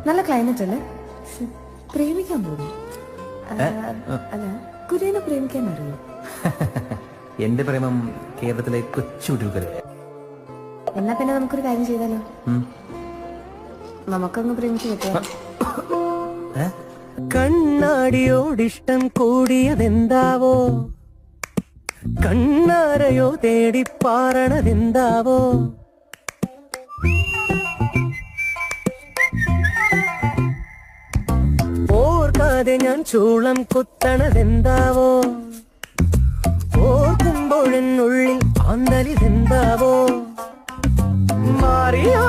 നല്ല ക്ലൈമറ്റ് അല്ലേ? പ്രേമിക്കാൻ പോകുന്നു. അല്ല, കുര്യനെ പ്രേമിക്കാൻ അറിയോ? എന്റെ പ്രേമം കേരളത്തിലെ കൊച്ചു കുട്ടികൾക്കറിയാം. എന്നാ പിന്നെ നമുക്കൊരു കാര്യം ചെയ്താലോ? നമുക്കങ്ങ് പ്രേമിച്ചു കിട്ടുക. കണ്ണാടിയോടിഷ്ടം കൂടിയതെന്താവോ, കണ്ണാരയോ തേടി പാറണതെന്താവോ, ഓർക്കാതെ ഞാൻ ചൂളം കുത്തണതെന്താവോ, ഓർക്കുമ്പോഴെന്നുള്ളിൽ ആന്തലിതെന്താവോ, മാറിയാ